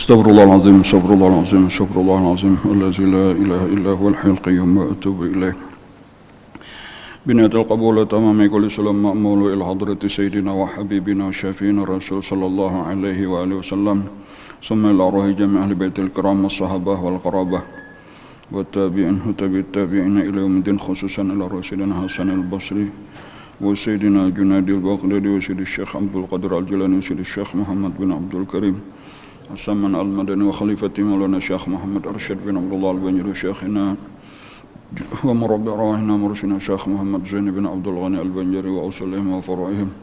Astaghfirullahaladzim, astaghfirullahaladzim, astaghfirullahaladzim, allazi la ilaha illa huwal hayyul qayyum wa atubu ilaih. Binatul qabul tamami kulli salam ma'mulu ila hadrati sayyidina wa habibina wa syafiina rasul sallallahu alaihi wa alihi wasallam. Summa ila ruhi jami' ahli baitil kiram was sahabah wal qarabah wa tabi'in wa tabi'ina ila yaumiddin, khususan ila rasulina Hasan al-Basri wa sayyidina Junadi al-Baghdadi wa sayyidi Syekh Abdul Qadir al-Jilani wa sayyidi Syekh Muhammad bin Abdul Karim As-Saman al-Madani wa khalifati Maulana Syekh Muhammad Arsyad bin Abdullah al-Banjari Syekhina wa murabbi arwahina mursyidina Syekh Muhammad Zaini bin Abdul Ghani al-Banjari wa usulihim wa furu'ihim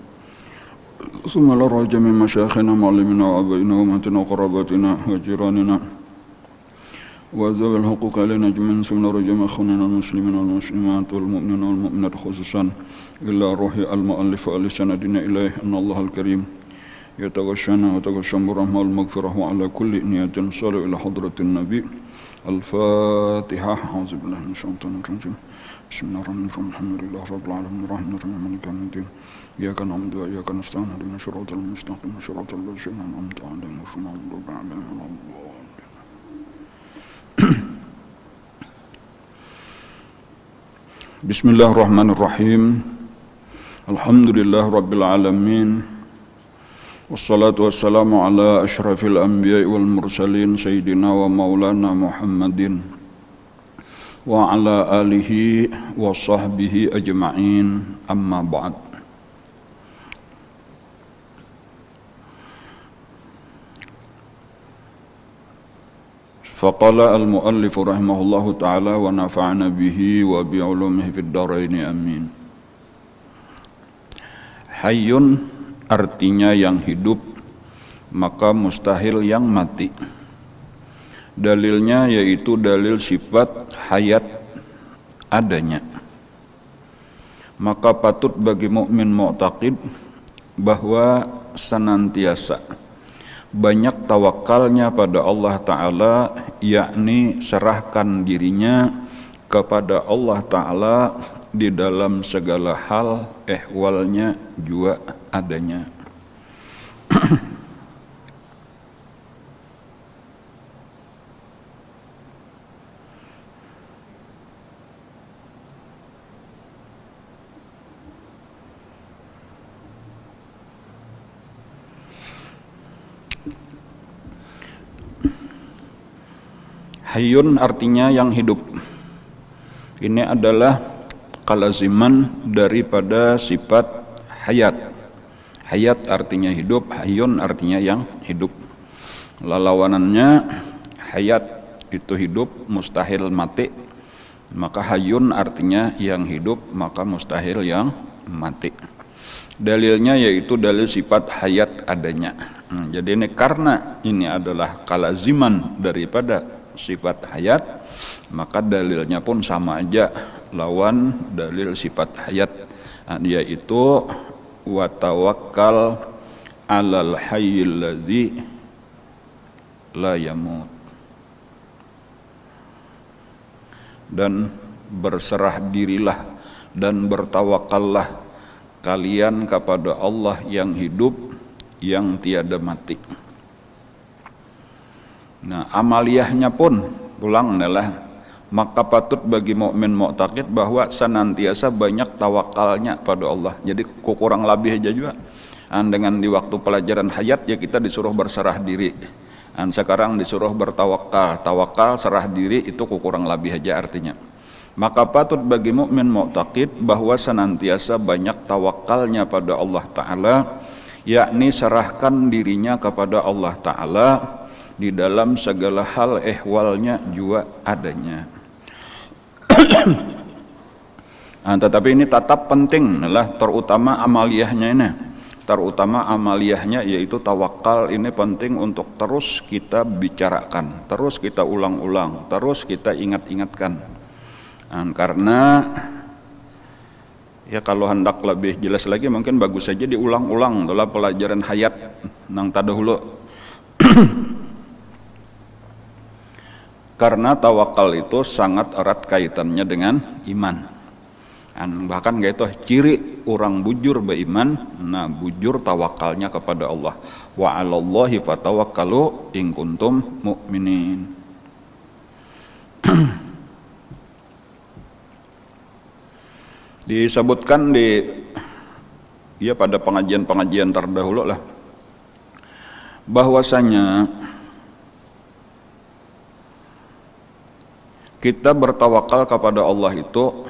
thumma la rajami masyayikhina ma'alimina wa abaina wa matina wa qarabatina wa jiranina wa zawil huquq alaina jami'an sumna rajami akhunina al-muslimina wal-muslimat wal-mu'minina wal-mu'minat khususan illa ruhi al-mu'allif wa al-sanadina ilaih anna Allah al-karim يتغشنا وتغشم برحمة المغفرة وعلى كل نية صلوا إلى حضرة النبي. الفاتحة. أعوذ بالله من الشيطان الرجيم. بسم الله الرحمن الرحيم. الحمد لله رب العالمين الرحمن الرحيم مالك يوم الدين. إياك نعبد وإياك نستعين اهدنا الصراط المستقيم صراط الذين أنعمت عليهم غير المغضوب عليهم ولا الضالين. بسم الله الرحمن الرحيم. الحمد لله رب العالمين. Wassalatu wassalamu ala ashrafil anbiya'i wal mursalin sayyidina wa maulana Muhammadin wa ala alihi wa sahbihi ajma'in, amma ba'd. Faqala al-muallif rahimahullahu ta'ala wa nafa'ana bihi wa bi'ulumihi fid dharaini amin. Hayyun artinya yang hidup, maka mustahil yang mati. Dalilnya yaitu dalil sifat hayat adanya. Maka patut bagi mukmin mu'taqid bahwa senantiasa banyak tawakalnya pada Allah Ta'ala, yakni serahkan dirinya kepada Allah Ta'ala di dalam segala hal ehwalnya juga adanya. Hayyun artinya yang hidup. Ini adalah kalaziman daripada sifat hayat. Hayat artinya hidup, hayyun artinya yang hidup. Lawanannya hayat itu hidup, mustahil mati. Maka hayyun artinya yang hidup, maka mustahil yang mati. Dalilnya yaitu dalil sifat hayat adanya. Jadi ini karena ini adalah kalaziman daripada sifat hayat, maka dalilnya pun sama aja lawan dalil sifat hayat, yaitu wa tawakkal 'alal hayyil ladzi la yamut, dan berserah dirilah dan bertawakallah kalian kepada Allah yang hidup, yang tiada mati. Nah, amaliyahnya pun pulang adalah maka patut bagi mukmin mu'taqid bahwa senantiasa banyak tawakalnya pada Allah. Jadi kurang lebih aja juga. Dengan di waktu pelajaran hayat ya kita disuruh berserah diri. Sekarang disuruh bertawakal. Tawakal serah diri itu kurang lebih aja artinya. Maka patut bagi mukmin mu'taqid bahwa senantiasa banyak tawakalnya pada Allah Ta'ala, yakni serahkan dirinya kepada Allah Ta'ala di dalam segala hal ehwalnya juga adanya. Tetapi ini tetap penting adalah terutama amaliyahnya ini. Terutama amaliyahnya yaitu tawakal ini penting untuk terus kita bicarakan, terus kita ulang-ulang, terus kita ingat-ingatkan. Karena ya kalau hendak lebih jelas lagi mungkin bagus saja diulang-ulang dalam pelajaran hayat nang tadahulu. Karena tawakal itu sangat erat kaitannya dengan iman. Bahkan gitu ciri orang bujur beriman, nah bujur tawakalnya kepada Allah. Wa 'alallahi fatawakkalu in kuntum mu'minin. Disebutkan pada pengajian-pengajian terdahulu lah, bahwasanya kita bertawakal kepada Allah itu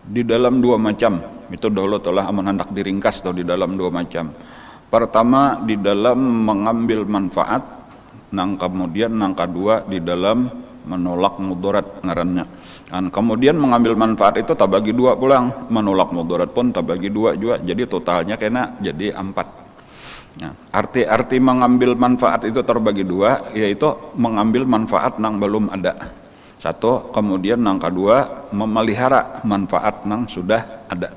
di dalam dua macam. Itu dahulu telah amun hendak diringkas atau di dalam dua macam. Pertama di dalam mengambil manfaat, nang kemudian nang kedua di dalam menolak mudarat ngarannya. Dan kemudian mengambil manfaat itu tak bagi dua pulang, menolak mudarat pun tak bagi dua juga. Jadi totalnya kena jadi 4. Nah, arti mengambil manfaat itu terbagi dua, yaitu mengambil manfaat nang belum ada. Satu, kemudian nang kedua memelihara manfaat nang sudah ada.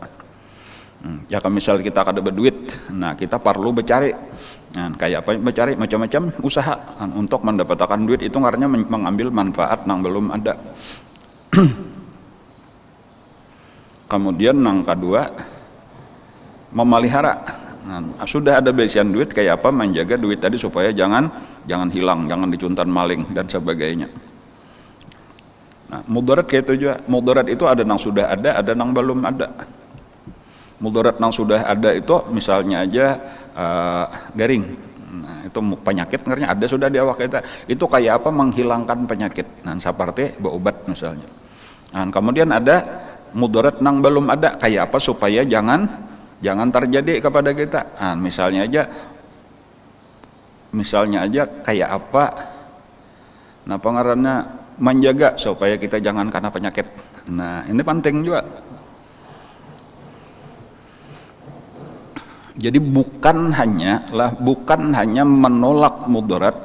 Ya kalau misal kita kada berduit, nah kita perlu bercari. Nah, kayak apa bercari? Macam-macam usaha untuk mendapatkan duit, itu karena mengambil manfaat nang belum ada. Kemudian nang kedua memelihara. Nah, sudah ada basian duit, kayak apa menjaga duit tadi supaya jangan hilang, jangan dicuntan maling dan sebagainya. Nah, mudarat kayak itu juga. Mudarat itu ada nang sudah ada nang belum ada. Mudarat nang sudah ada itu misalnya aja garing. Nah, itu penyakit ngernya ada sudah di awak kita. Itu kayak apa menghilangkan penyakit. Nah, seperti berobat misalnya. Nah, kemudian ada mudarat nang belum ada, kayak apa supaya jangan terjadi kepada kita. Nah, misalnya aja kayak apa, nah pengarannya menjaga supaya kita jangan kena penyakit. Nah, ini penting juga. Jadi bukan hanya menolak mudarat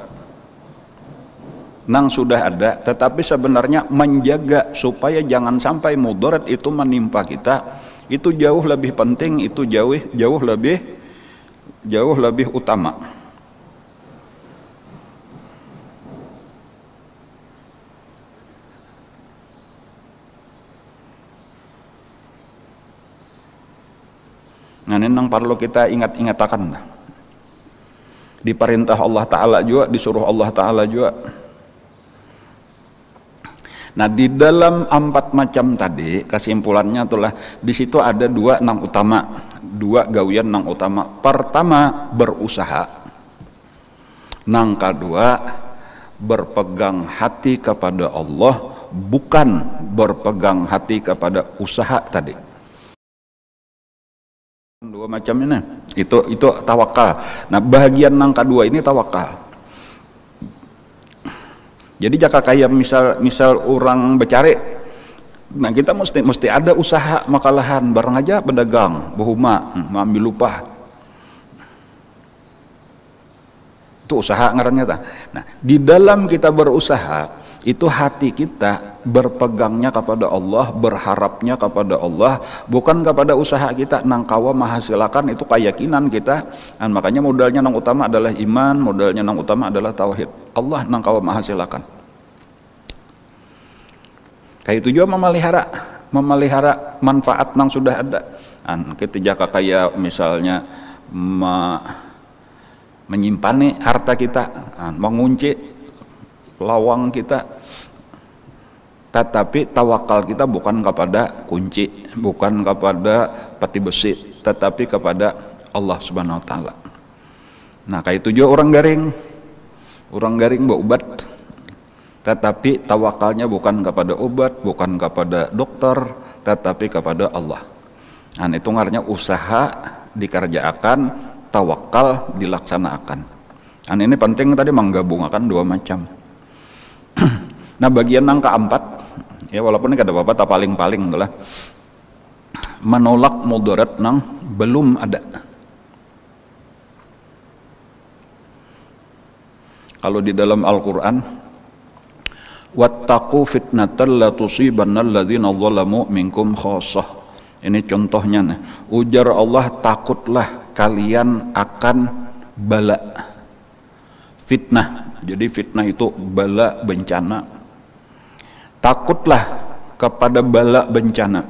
nang sudah ada, tetapi sebenarnya menjaga supaya jangan sampai mudarat itu menimpa kita. Itu jauh lebih penting, itu jauh lebih utama. Nah, ini yang perlu kita ingat-ingatakan. Diperintah Allah Ta'ala juga, disuruh Allah Ta'ala juga. Nah, di dalam 4 macam tadi, kesimpulannya itulah di situ ada 2 nang utama, 2 gawian nang utama. Pertama berusaha, nang kedua berpegang hati kepada Allah, bukan berpegang hati kepada usaha tadi. 2 macam ini, itu tawakal. Nah, bagian nang kedua ini tawakal. Jadi jika kayak misal orang bercari, nah kita mesti ada usaha makalahan, barang aja pedagang, bahuma, ambil upah. Itu usaha ngarannya ta. Nah, di dalam kita berusaha, itu hati kita berpegangnya kepada Allah, berharapnya kepada Allah, bukan kepada usaha kita nang kawa menghasilkan. Itu keyakinan kita. Dan makanya modalnya nang utama adalah iman, modalnya nang utama adalah tauhid. Allah nang kawa menghasilkan. Kayak itu juga memelihara manfaat nang sudah ada. Ketika kayak misalnya menyimpan harta kita, mengunci lawang kita, tetapi tawakal kita bukan kepada kunci, bukan kepada peti besi, tetapi kepada Allah Subhanahu wa taala. Nah, kayak itu juga orang garing berobat, tetapi tawakalnya bukan kepada obat, bukan kepada dokter, tetapi kepada Allah. Nah, itu ngarnya usaha dikerjakan, tawakal dilaksanakan. Nah, ini penting tadi menggabungkan 2 macam. Nah, bagian yang keempat, ya walaupun ini kada apa-apa, tak paling-paling adalah menolak mudarat nang belum ada. Kalau di dalam Al-Quran, wattaqu fitnatan la tusibanna alladzina zalamu minkum khassah. Ini contohnya nih. Ujar Allah, takutlah kalian akan bala. Fitnah. Jadi fitnah itu bala, bencana. Takutlah kepada bala bencana.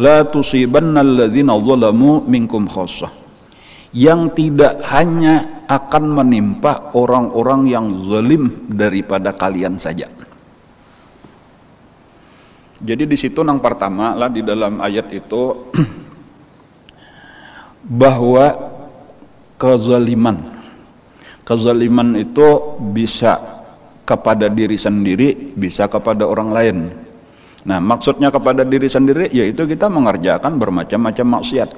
La tusibannal ladzina zalamu minkum khassah. Yang tidak hanya akan menimpa orang-orang yang zalim daripada kalian saja. Jadi di situ yang pertama lah di dalam ayat itu bahwa kezaliman itu bisa kepada diri sendiri, bisa kepada orang lain. Nah, maksudnya kepada diri sendiri yaitu kita mengerjakan bermacam-macam maksiat.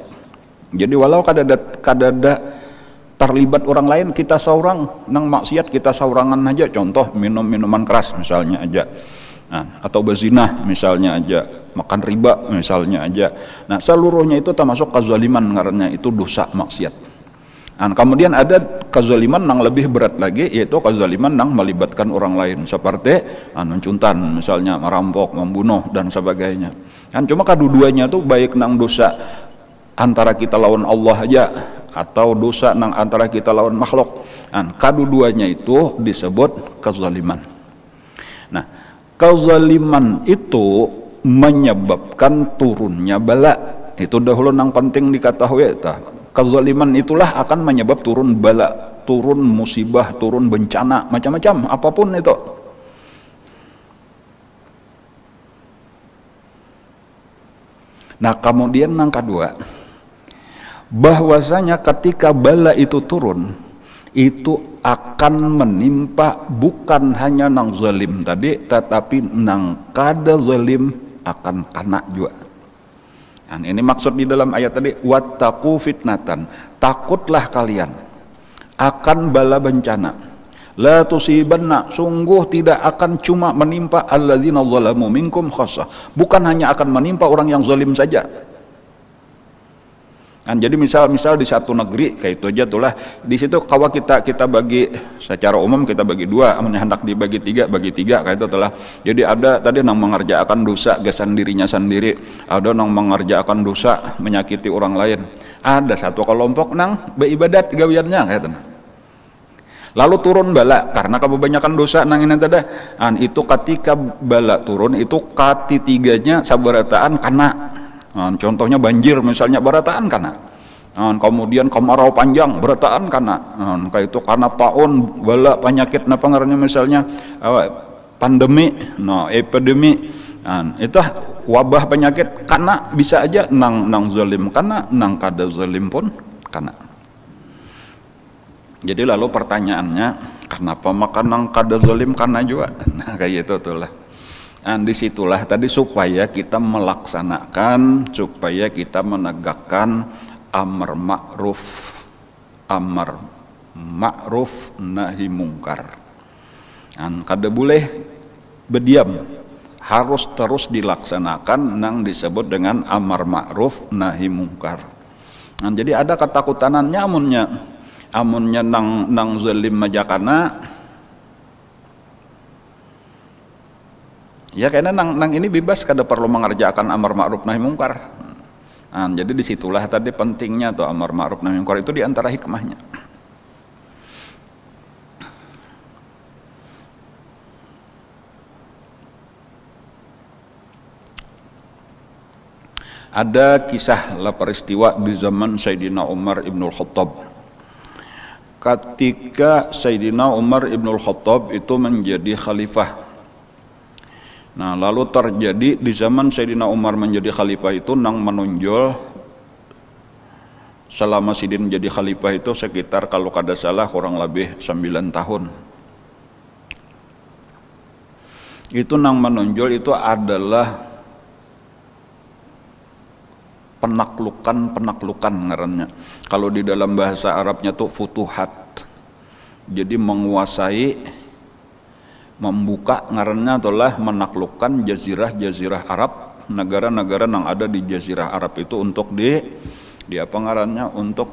Jadi walau kadada terlibat orang lain, kita seorang nang maksiat, kita seorangan aja, contoh minum minuman keras misalnya aja. Nah, atau berzina misalnya aja, makan riba misalnya aja. Nah, seluruhnya itu termasuk kezaliman karena itu dosa maksiat. Nah, kemudian ada kezaliman yang lebih berat lagi, yaitu kezaliman yang melibatkan orang lain seperti cuntan misalnya, merampok, membunuh dan sebagainya. Kan cuma kedua-duanya tuh baik nang dosa antara kita lawan Allah aja atau dosa nang antara kita lawan makhluk. Nah, kedua-duanya itu disebut kezaliman. Nah, kezaliman itu menyebabkan turunnya bala. Itu dahulu yang penting diketahui. Kezaliman itulah akan menyebab turun bala, turun musibah, turun bencana, macam-macam, apapun itu. Nah, kemudian yang kedua, bahwasanya ketika bala itu turun, itu akan menimpa bukan hanya nang zalim tadi, tetapi nang kada zalim akan kena juga. Dan ini maksud di dalam ayat tadi, wattaqu fitnatan, takutlah kalian akan bala bencana. La tusibanna, sungguh tidak akan cuma menimpa alladzina zalamu minkum khassah, bukan hanya akan menimpa orang yang zalim saja. Kan jadi misal di satu negeri kayak itu aja tulah, di situ kalau kita bagi secara umum kita bagi dua, hendak dibagi tiga, bagi tiga kayak itu tulah. Jadi ada tadi yang mengerjakan dosa gasan dirinya sendiri, ada yang mengerjakan dosa menyakiti orang lain, ada satu kelompok nang beribadat gawiannya kayak itu. Lalu turun bala karena kebanyakan dosa nang ini tadi. Itu ketika bala turun itu ketitiganya sabarataan kena. Contohnya banjir misalnya berataan karena kemudian kemarau panjang berataan karena kayak itu karena tahun bala penyakit apa ngarannya misalnya pandemi, epidemi, itu wabah penyakit karena bisa aja nang zalim karena nang kada zalim pun karena. Jadi lalu pertanyaannya, kenapa makan nang kada zalim karena juga? Nah kayak itu tuh lah. Dan disitulah tadi supaya kita melaksanakan, supaya kita menegakkan amar ma'ruf nahi mungkar. Dan kada boleh berdiam, harus terus dilaksanakan nang disebut dengan amar ma'ruf nahi mungkar. Nah, jadi ada ketakutanannya amunnya nang zalim majakana. Ya karena nang ini bebas, kada perlu mengerjakan amar ma'ruf nahi mungkar. Nah, jadi disitulah tadi pentingnya tuh amar ma'ruf nahi mungkar itu diantara hikmahnya. Ada kisah lah peristiwa di zaman Sayyidina Umar Ibnul Khattab. Ketika Sayyidina Umar Ibnul Khattab itu menjadi khalifah. Nah, lalu terjadi di zaman Sayyidina Umar menjadi khalifah itu nang menonjol selama Sidin jadi khalifah itu sekitar kalau kada salah kurang lebih 9 tahun. Itu nang menonjol itu adalah penaklukan ngarannya. Kalau di dalam bahasa Arabnya tuh futuhat. Jadi menguasai, membuka ngarannya adalah menaklukkan jazirah Arab, negara-negara yang ada di jazirah Arab itu untuk di apa ngarannya, untuk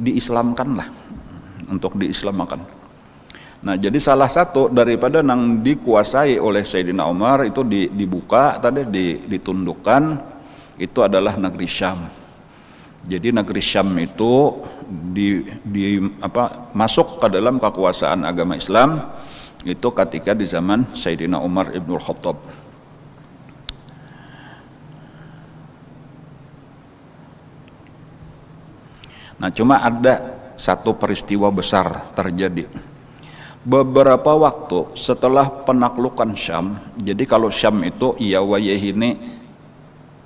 diislamkan lah, untuk diislamkan. Nah, jadi salah satu daripada yang dikuasai oleh Sayyidina Umar itu dibuka tadi, ditundukkan, itu adalah negeri Syam. Jadi negeri Syam itu masuk ke dalam kekuasaan agama Islam. Itu ketika di zaman Sayyidina Umar Ibnul Khattab. Nah, cuma ada satu peristiwa besar terjadi. Beberapa waktu setelah penaklukan Syam, jadi kalau Syam itu ini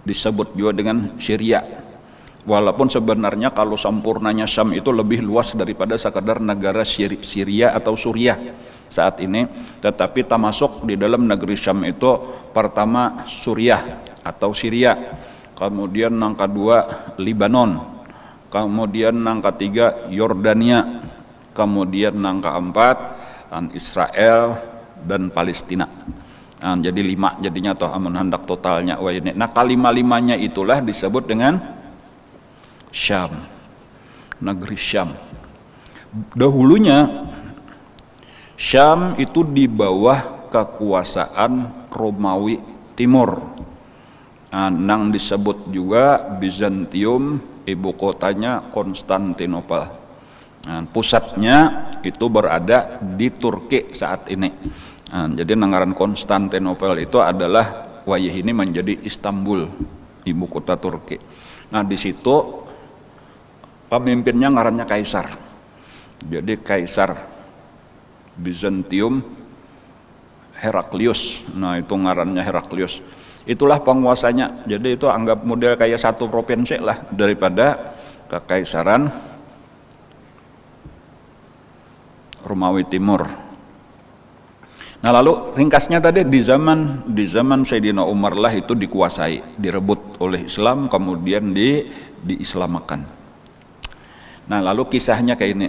disebut juga dengan Syria. Walaupun sebenarnya kalau sempurnanya Syam itu lebih luas daripada sekadar negara Syria atau Suriah saat ini, tetapi termasuk di dalam negeri Syam itu pertama Suriah atau Syria, kemudian yang kedua Libanon, kemudian yang ketiga Yordania, kemudian yang keempat Israel dan Palestina. Nah, jadi 5 jadinya toh amun hendak totalnya ini. Nah, kelima-limanya itulah disebut dengan Syam, negeri Syam. Dahulunya Syam itu di bawah kekuasaan Romawi Timur. Nah, yang disebut juga Bizantium, ibu kotanya Konstantinopel. Nah, pusatnya itu berada di Turki saat ini. Nah, jadi negara Konstantinopel itu adalah ini menjadi Istanbul, ibu kota Turki. Nah, di situ pemimpinnya ngarannya Kaisar. Jadi Kaisar Bizantium Heraklius. Nah, itu ngarannya Heraklius. Itulah penguasanya. Jadi itu anggap model kayak satu provinsi lah daripada kekaisaran Romawi Timur. Nah, lalu ringkasnya tadi di zaman Sayyidina Umar lah itu dikuasai, direbut oleh Islam, kemudian diislamakan. Nah, lalu kisahnya kayak ini.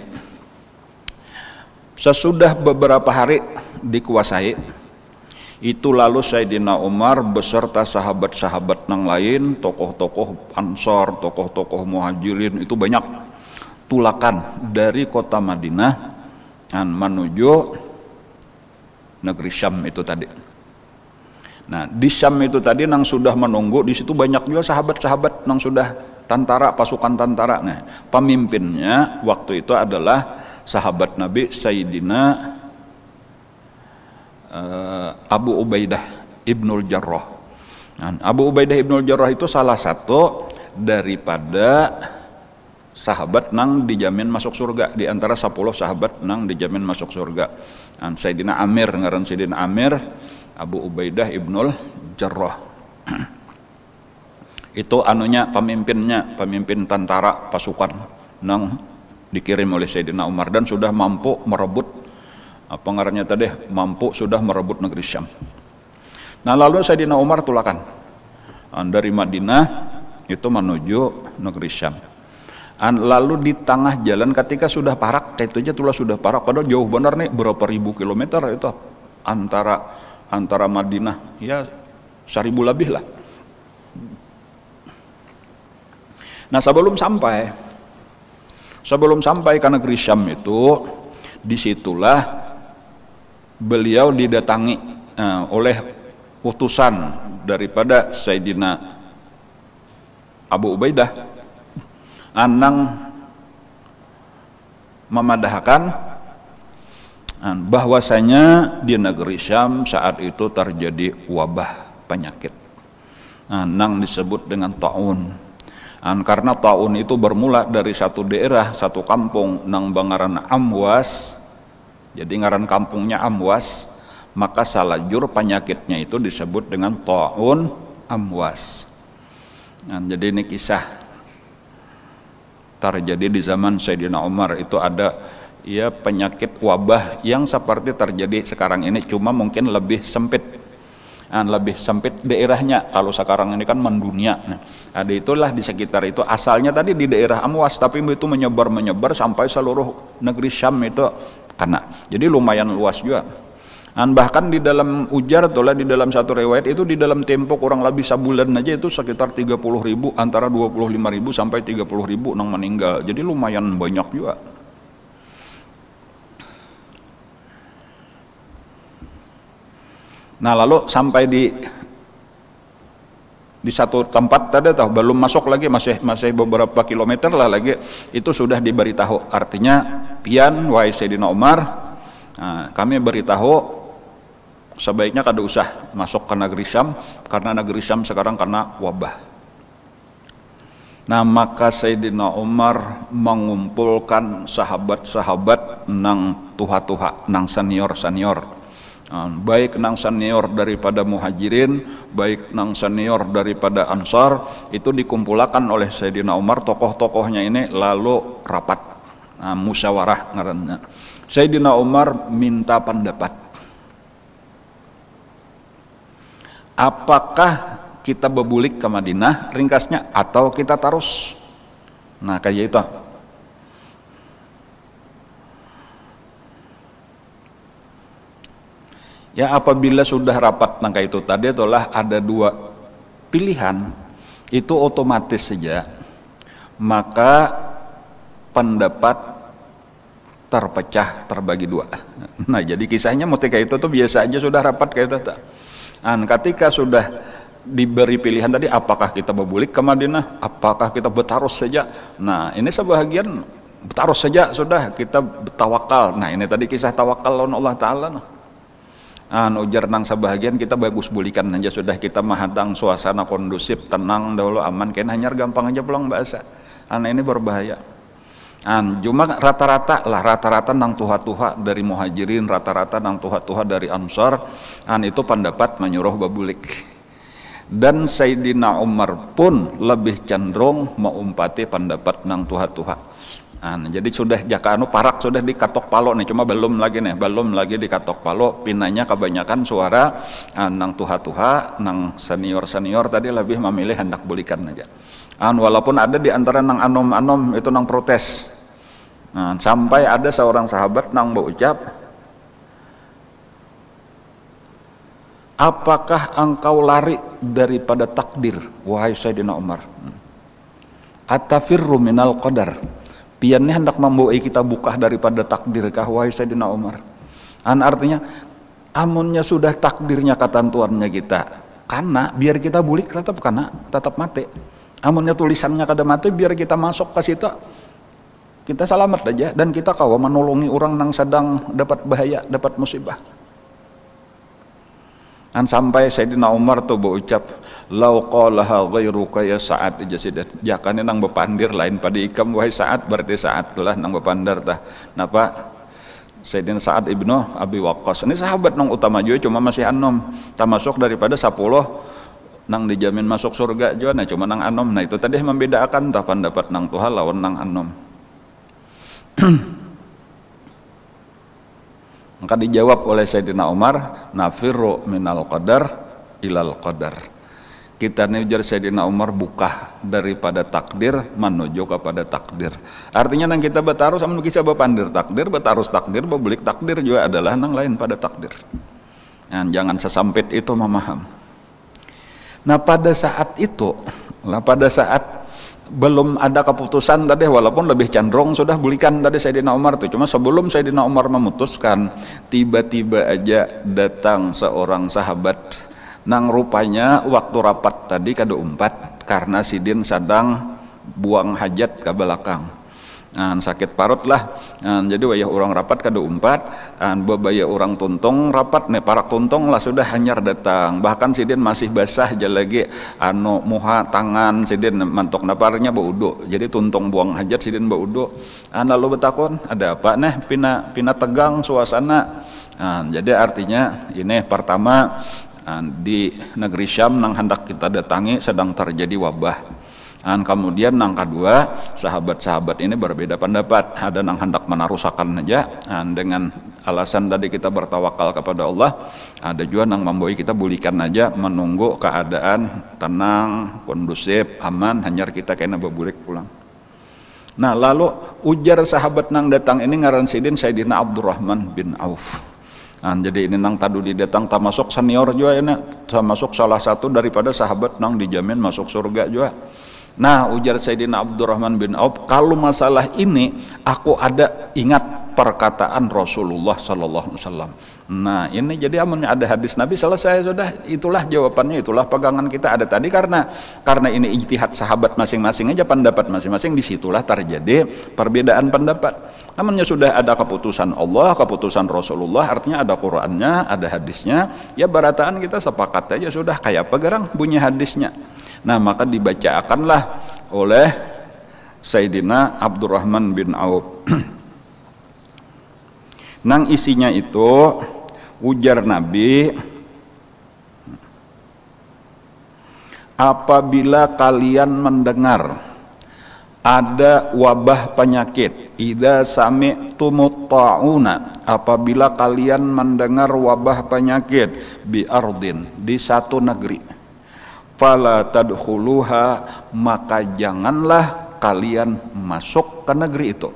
Sesudah beberapa hari dikuasai, itu lalu Sayyidina Umar beserta sahabat-sahabat yang lain, tokoh-tokoh Ansor, tokoh-tokoh Muhajirin, itu banyak tulakan dari kota Madinah dan menuju negeri Syam itu tadi. Nah, di Syam itu tadi nang sudah menunggu, di situ banyak juga sahabat-sahabat nang sudah tentara, pasukan tentara. Nah, pemimpinnya waktu itu adalah sahabat Nabi Sayyidina Abu Ubaidah Ibnul Jarrah. Nah, Abu Ubaidah Ibnul Jarrah itu salah satu daripada sahabat nang dijamin masuk surga, di antara 10 sahabat nang dijamin masuk surga. Nah, Sayyidina Amir, ngaran Sayyidina Amir, Abu Ubaidah Ibnul Jarrah. Itu anunya pemimpin tentara pasukan nang dikirim oleh Sayyidina Umar dan sudah mampu merebut sudah merebut negeri Syam. Nah, lalu Sayyidina Umar tulakan dari Madinah itu menuju negeri Syam. Lalu di tengah jalan ketika sudah parak, itu aja tulah sudah parak, padahal jauh benar nih, berapa ribu kilometer itu antara Madinah, ya 1000 lebih lah. Nah, sebelum sampai ke negeri Syam itu, disitulah beliau didatangi oleh utusan daripada Sayyidina Abu Ubaidah, anang memadahkan bahwasanya di negeri Syam saat itu terjadi wabah penyakit nang disebut dengan taun. Karena taun itu bermula dari satu daerah, satu kampung nang bangaran Amwas, jadi ngaran kampungnya Amwas, maka salajur penyakitnya itu disebut dengan taun Amwas. Jadi ini kisah terjadi di zaman Sayyidina Umar. Itu ada ya penyakit wabah yang seperti terjadi sekarang ini, cuma mungkin lebih sempit daerahnya. Kalau sekarang ini kan mendunia. Nah, ada itulah di sekitar itu, asalnya tadi di daerah Amwas, tapi itu menyebar sampai seluruh negeri Syam itu kena. Jadi lumayan luas juga. Bahkan di dalam ujar itulah, di dalam satu riwayat itu di dalam tempo kurang lebih sebulan aja itu sekitar 30.000, antara 25.000 sampai 30.000 yang meninggal. Jadi lumayan banyak juga. Nah, lalu sampai di satu tempat tadi belum masuk lagi, masih beberapa kilometer lah lagi, itu sudah diberitahu, artinya pian wahai Sayyidina Umar, Nah, kami beritahu sebaiknya kada usah masuk ke negeri Syam karena negeri Syam sekarang kena wabah. Nah, maka Sayyidina Umar mengumpulkan sahabat-sahabat nang tuha-tuha, nang senior-senior. Baik nang senior daripada Muhajirin, baik nang senior daripada Ansar, itu dikumpulkan oleh Sayyidina Umar, tokoh-tokohnya ini lalu rapat, musyawarah ngarannya. Sayyidina Umar minta pendapat. Apakah kita bebulik ke Madinah ringkasnya atau kita tarus? Nah, kayak itu. Ya, apabila sudah rapat nangka itu tadi itulah ada dua pilihan, itu otomatis saja maka pendapat terpecah, terbagi dua. Nah, jadi kisahnya ketika itu tuh biasa aja sudah rapat kayak itu. Ketika sudah diberi pilihan tadi, apakah kita berbulik ke Madinah, apakah kita bertarus saja. Nah, ini sebahagian bertarus saja sudah, kita bertawakal. Nah, ini tadi kisah tawakal lawan Allah Ta'ala. Ujar nang sebahagian kita bagus bulikan aja sudah, kita mahadang suasana kondusif, tenang dahulu, aman, kena hanyar gampang aja pulang bahasa. Ini berbahaya. Cuma rata-rata nang tuha-tuha dari Muhajirin, rata-rata nang tuha-tuha dari Ansar, itu pendapat menyuruh babulik. Dan Sayyidina Umar pun lebih cenderung mengumpati pendapat nang tuha-tuha. Jadi sudah jaka parak sudah dikatok palo nih, cuma belum lagi dikatok palo, pinanya kebanyakan suara nang tuha-tuha, nang senior-senior tadi lebih memilih hendak bulikan aja. Walaupun ada di antara nang anom-anom itu nang protes. Sampai ada seorang sahabat nang berucap, apakah engkau lari daripada takdir, wahai Sayyidina Umar? Atafirru minal qadar, piannya hendak membawa kita buka daripada takdir kah, wahai Sayyidina Umar? Artinya amunnya sudah takdirnya ketentuannya kita karena biar kita bulik tetap mati. Amunnya tulisannya kada mati, biar kita masuk ke situ kita selamat aja, dan kita kawa menolongi orang yang sedang dapat bahaya, dapat musibah. Sampai Sayyidina Umar tuh berucap, lau qalaha ghairuka ya Sa'ad ijasidat, jakane nang bepandir lain pada ikam wahai Sa'ad, berarti Sa'ad telah nang bepandir tah. Napa Sayyidina Sa'ad ibnu Abi Waqqas ini sahabat nang utama juga, cuma masih anom, termasuk daripada 10 nang dijamin masuk surga juga, nah cuma nang anom. Nah, itu tadi membedakan tah pendapat nang tuha lawan nang anom. Maka dijawab oleh Sayyidina Umar, nafirru minal qadar ilal qadar. Kita nih ujar Sayyidina Umar buka daripada takdir menuju kepada takdir. Artinya nang kita bertarus sama kisah bepandir takdir, bertarus takdir, bebulik takdir juga adalah nang lain pada takdir. Jangan sesampit itu memaham. Nah, pada saat itu, pada saat belum ada keputusan tadi, walaupun lebih cenderung sudah bulikan tadi Sayyidina Umar tuh, cuma sebelum Sayyidina Umar memutuskan, tiba-tiba aja datang seorang sahabat nang rupanya waktu rapat tadi kada umpat karena sidin sedang buang hajat ke belakang. Sakit parut lah, jadi wayah orang rapat kada umpat, babaya orang tuntung rapat nih, parak tuntung lah sudah hanyar datang, bahkan sidin masih basah aja lagi muha tangan sidin mantok naparnya baudo, jadi tuntung buang hajat sidin baudo. Lalu betakon ada apa nih, pina tegang suasana. Jadi artinya ini pertama di negeri Syam nang hendak kita datangi sedang terjadi wabah. Kemudian nang kedua, sahabat-sahabat ini berbeda pendapat, ada nang hendak menarusakan aja dengan alasan tadi kita bertawakal kepada Allah, ada juga nang membawa kita bulikan aja menunggu keadaan tenang, kondusif, aman, hanyar kita kena berbulik pulang. Nah, lalu ujar sahabat nang datang ini ngaran sidin Sayyidina Abdurrahman bin Auf. Jadi ini nang tadu di datang termasuk senior juga ini, termasuk salah satu daripada sahabat nang dijamin masuk surga juga. Nah, ujar Sayyidina Abdurrahman bin Auf, kalau masalah ini aku ada ingat perkataan Rasulullah sallallahu alaihi wasallam. Nah, ini jadi amunnya ada hadis Nabi selesai sudah, itulah jawabannya, itulah pegangan kita. Ada tadi karena ini ijtihad sahabat masing-masing aja, pendapat masing-masing, disitulah terjadi perbedaan pendapat. Namunnya sudah ada keputusan Allah, keputusan Rasulullah, artinya ada Qur'annya, ada hadisnya, ya barataan kita sepakat aja sudah, kayak apa gerang bunyi hadisnya. Nah, maka dibacakanlah oleh Sayyidina Abdurrahman bin Auf. Nang isinya itu ujar Nabi, apabila kalian mendengar ada wabah penyakit, idza sami'tumut ta'una, apabila kalian mendengar wabah penyakit, bi ardin, di satu negeri, fala tadkhuluha, maka janganlah kalian masuk ke negeri itu.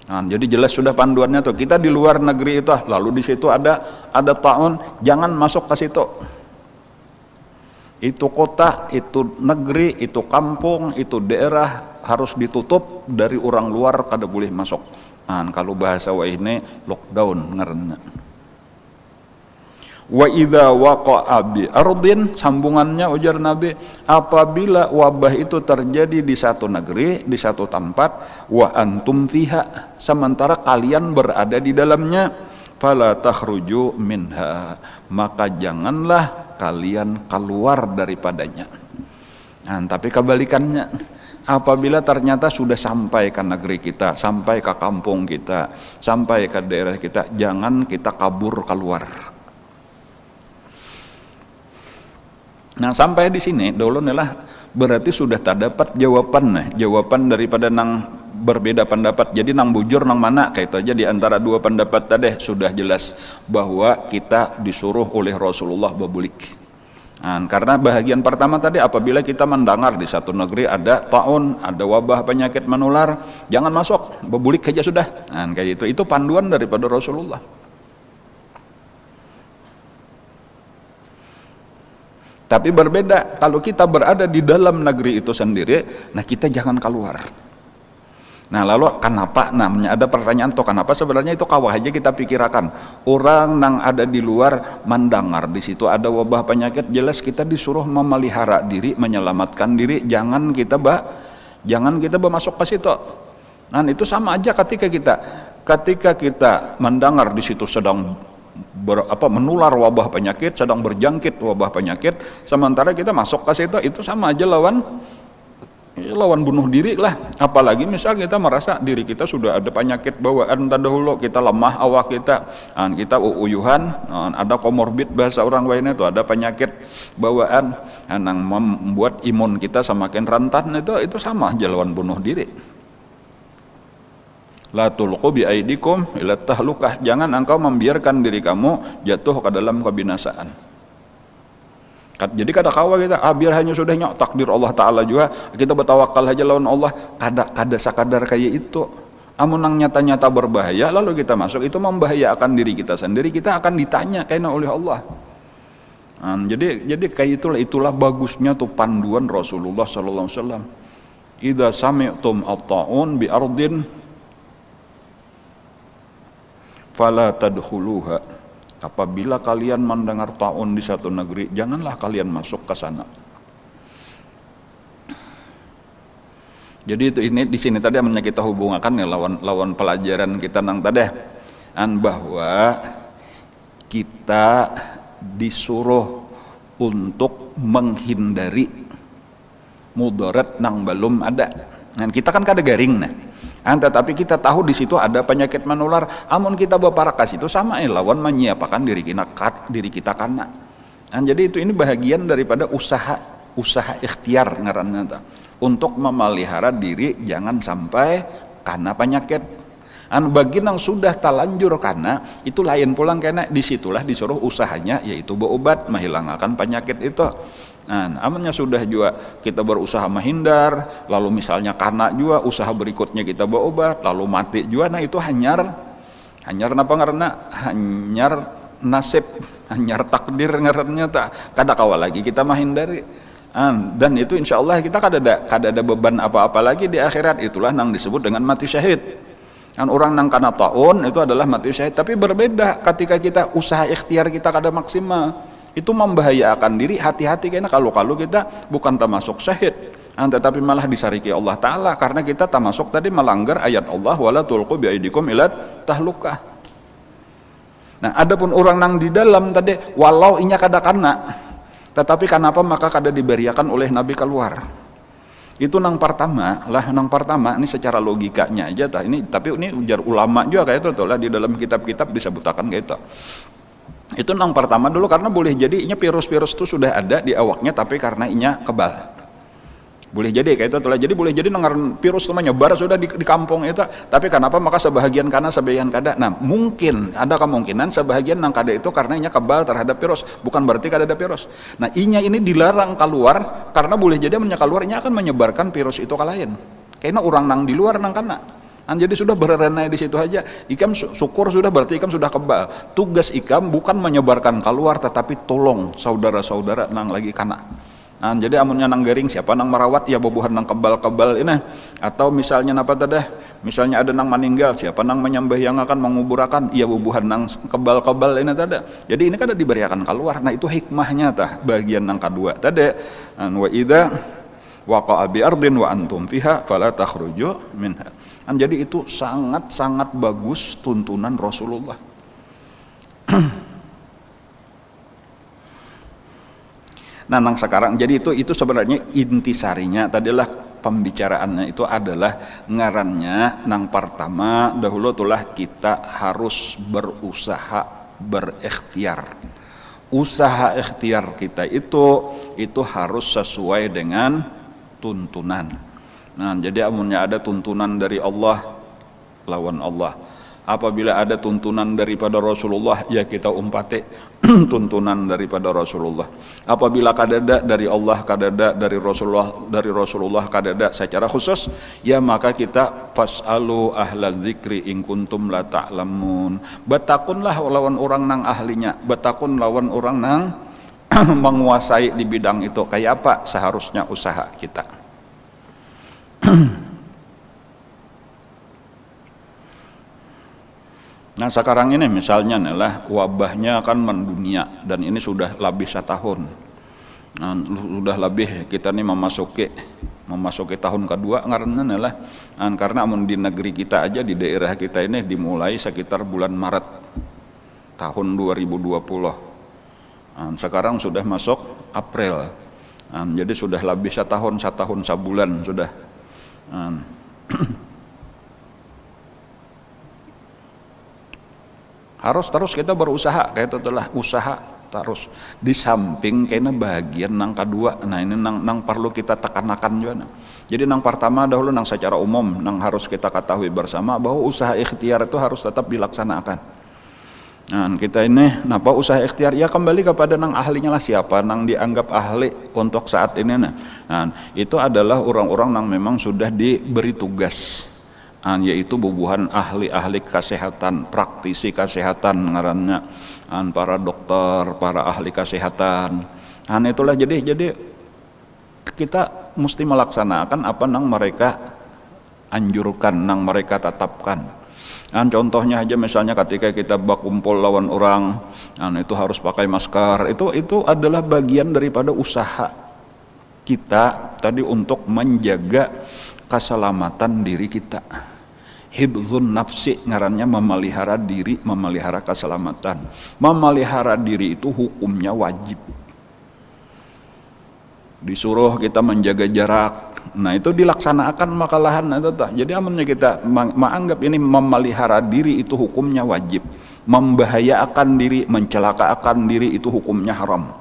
Nah, jadi jelas sudah panduannya tuh, kita di luar negeri itu, lalu di situ ada ta'un, jangan masuk ke situ. Itu kota, itu negeri, itu kampung, itu daerah harus ditutup dari orang luar, kada boleh masuk. Nah, kalau bahasa wa ini lockdown ngaranna. Wa idza waqa'a bi ardin, sambungannya ujar Nabi, apabila wabah itu terjadi di satu negeri, di satu tempat, wa antum fiha, sementara kalian berada di dalamnya, fala takhruju minha, maka janganlah kalian keluar daripadanya. Nah, tapi kebalikannya, apabila ternyata sudah sampai ke negeri kita, sampai ke kampung kita, sampai ke daerah kita, jangan kita kabur keluar. Nah, sampai di sini dulu nih berarti sudah terdapat jawaban daripada nang berbeda pendapat. Jadi nang bujur nang mana, kayak itu aja di antara dua pendapat tadi sudah jelas bahwa kita disuruh oleh Rasulullah bebulik. Nah, karena bahagian pertama tadi, apabila kita mendengar di satu negeri ada ta'un, ada wabah penyakit menular, jangan masuk, bebulik aja sudah. Nah, kayak itu panduan daripada Rasulullah. Tapi berbeda kalau kita berada di dalam negeri itu sendiri, nah kita jangan keluar. Nah, lalu kenapa namanya ada pertanyaan tuh, kenapa sebenarnya itu kawah aja kita pikirkan. Orang yang ada di luar mendengar di situ ada wabah penyakit, jelas kita disuruh memelihara diri, menyelamatkan diri, jangan kita masuk ke situ. Nah, itu sama aja ketika kita mendengar di situ sedang menular wabah penyakit, sedang berjangkit wabah penyakit, sementara kita masuk ke situ, itu sama aja lawan bunuh diri lah. Apalagi misal kita merasa diri kita sudah ada penyakit bawaan terdahulu, kita lemah awak kita uyuhan, ada komorbid bahasa orang lainnya itu, ada penyakit bawaan yang membuat imun kita semakin rentan, itu sama aja lawan bunuh diri. La tulqu bi aidikum ila tahlukah, jangan engkau membiarkan diri kamu jatuh ke dalam kebinasaan. Jadi kada kawa kita, biar hanya sudah nyok takdir Allah Ta'ala juga, kita bertawakal aja lawan Allah, kada sakadar kayak itu. Amun nang nyata-nyata berbahaya lalu kita masuk, itu membahayakan diri kita sendiri, kita akan ditanya kayaknya oleh Allah. Nah, jadi kayak itulah bagusnya tuh panduan Rasulullah sallallahu alaihi wasallam. Idza sami'tum at-ta'un bi ardin fala tadkhuluha, apabila kalian mendengar ta'un di satu negeri, janganlah kalian masuk ke sana. Jadi itu ini di sini tadi yang kita hubungkan ya lawan pelajaran kita nang tadi, bahwa kita disuruh untuk menghindari mudarat nang belum ada. Dan kita kan kada garing nah. Tetapi kita tahu di situ ada penyakit menular, amun kita berparakas itu sama lawan menyiapkan diri kita karena. Jadi ini bahagian daripada usaha ikhtiar ngaranna untuk memelihara diri jangan sampai karena penyakit. Bagi yang sudah terlanjur karena itu lain pulang, karena disitulah disuruh usahanya yaitu berobat menghilangkan penyakit itu. Nah, amannya sudah juga kita berusaha menghindar, lalu misalnya karena juga usaha berikutnya kita berobat, lalu mati juga, nah itu hanyar napa karena hanyar nasib, hanyar takdir ngarannya tak kada kawal lagi kita menghindari. Dan itu insya Allah kita kada ada beban apa-apa lagi di akhirat, itulah yang disebut dengan mati syahid. Kan orang nang kana taun itu adalah mati syahid, tapi berbeda ketika kita usaha ikhtiar kita kada maksimal. Itu membahayakan diri, hati-hati karena kalau kita bukan termasuk syahid, tetapi malah disariki Allah Ta'ala karena kita termasuk tadi melanggar ayat Allah wala tulqu biaidikum ilat tahlukah. Nah, adapun orang nang di dalam tadi walau inya kada kana, tetapi kenapa maka kada diberiakan oleh Nabi keluar. Itu nang pertama ini secara logikanya aja ini, tapi ini ujar ulama juga kayak itu lah di dalam kitab-kitab disebutkan kayak itu. Itu nang pertama dulu karena boleh jadi inya virus-virus itu sudah ada di awaknya tapi karena inya kebal. Boleh jadi kayak itu, jadi boleh jadi nengar virus itu menyebar sudah di kampung itu, tapi kenapa maka sebahagian kana sebahagian kada. Nah, mungkin ada kemungkinan sebahagian nang kada itu karena inya kebal terhadap virus, bukan berarti kada ada virus. Nah, inya ini dilarang keluar karena boleh jadi mennya keluar inya akan menyebarkan virus itu ke lain. Karena orang nang di luar nang kana. Jadi sudah berenai di situ aja. Ikam syukur sudah berarti ikam sudah kebal. Tugas ikam bukan menyebarkan keluar tetapi tolong saudara-saudara nang lagi kana. Jadi amunnya nang garing siapa nang merawat ya bobohan nang kebal-kebal ini, atau misalnya apa tadi? Misalnya ada nang meninggal siapa nang menyembah yang akan menguburakan ya bobohan nang kebal-kebal ini tadi. Jadi ini kan diberiakan keluar. Nah, itu hikmahnya tah bagian nang kedua tadi. Wa idza waqa'a bi ardin wa antum fiha fala takhruju minha. Jadi itu sangat-sangat bagus tuntunan Rasulullah. Nah, nang sekarang jadi itu sebenarnya intisarinya tadilah pembicaraannya itu adalah ngarannya nang pertama dahulu itulah kita harus berusaha berikhtiar. Usaha ikhtiar kita itu harus sesuai dengan tuntunan. Nah, jadi amunnya ada tuntunan dari Allah, lawan Allah. Apabila ada tuntunan daripada Rasulullah, ya kita umpati tuntunan daripada Rasulullah. Apabila kadada dari Allah, kadada dari Rasulullah kadada secara khusus, ya maka kita fasalu ahla dzikri in kuntum la ta'lamun. Betakunlah lawan orang nang ahlinya, betakun lawan orang nang menguasai di bidang itu. Kayak apa seharusnya usaha kita. Nah, sekarang ini misalnya adalah wabahnya kan mendunia dan ini sudah lebih setahun. Nah, sudah lebih kita nih memasuki tahun kedua karena di negeri kita aja di daerah kita ini dimulai sekitar bulan Maret tahun 2020. Sekarang sudah masuk April. Jadi sudah lebih setahun sebulan sudah. Harus terus kita berusaha kayak itu telah usaha terus di samping kayaknya bagian nang kedua. Nah, ini nang perlu kita tekankan juga. Jadi nang pertama dahulu nang secara umum nang harus kita ketahui bersama bahwa usaha ikhtiar itu harus tetap dilaksanakan. Nah, kita ini napa usaha ikhtiar ya kembali kepada nang ahlinya lah, siapa nang dianggap ahli untuk saat ini. Nah, itu adalah orang-orang nang memang sudah diberi tugas, yaitu bubuhan ahli-ahli kesehatan, praktisi kesehatan ngarannya, para dokter, para ahli kesehatan. Itulah jadi kita mesti melaksanakan apa nang mereka anjurkan, nang mereka tetapkan. Contohnya aja misalnya ketika kita berkumpul lawan orang, itu harus pakai masker. Itu adalah bagian daripada usaha kita tadi untuk menjaga keselamatan diri kita. Hibzun nafsi ngarannya memelihara diri, memelihara keselamatan. Memelihara diri itu hukumnya wajib. Disuruh kita menjaga jarak. Nah, itu dilaksanakan makalahan itu. Jadi amunnya kita menganggap ini memelihara diri itu hukumnya wajib. Membahayakan diri, mencelakakan diri itu hukumnya haram.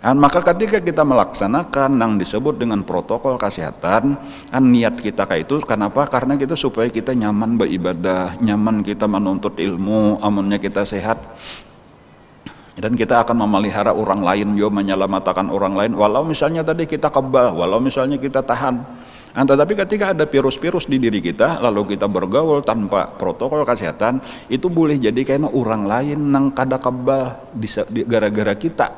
Maka ketika kita melaksanakan yang disebut dengan protokol kesehatan, niat kita kayak itu kenapa? Karena kita supaya kita nyaman beribadah, nyaman kita menuntut ilmu, amunnya kita sehat. Dan kita akan memelihara orang lain juga, menyelamatkan orang lain, walau misalnya tadi kita kebal, walau misalnya kita tahan. Tetapi ketika ada virus-virus di diri kita, lalu kita bergaul tanpa protokol kesehatan, itu boleh jadi karena orang lain nang kada kebal gara-gara kita.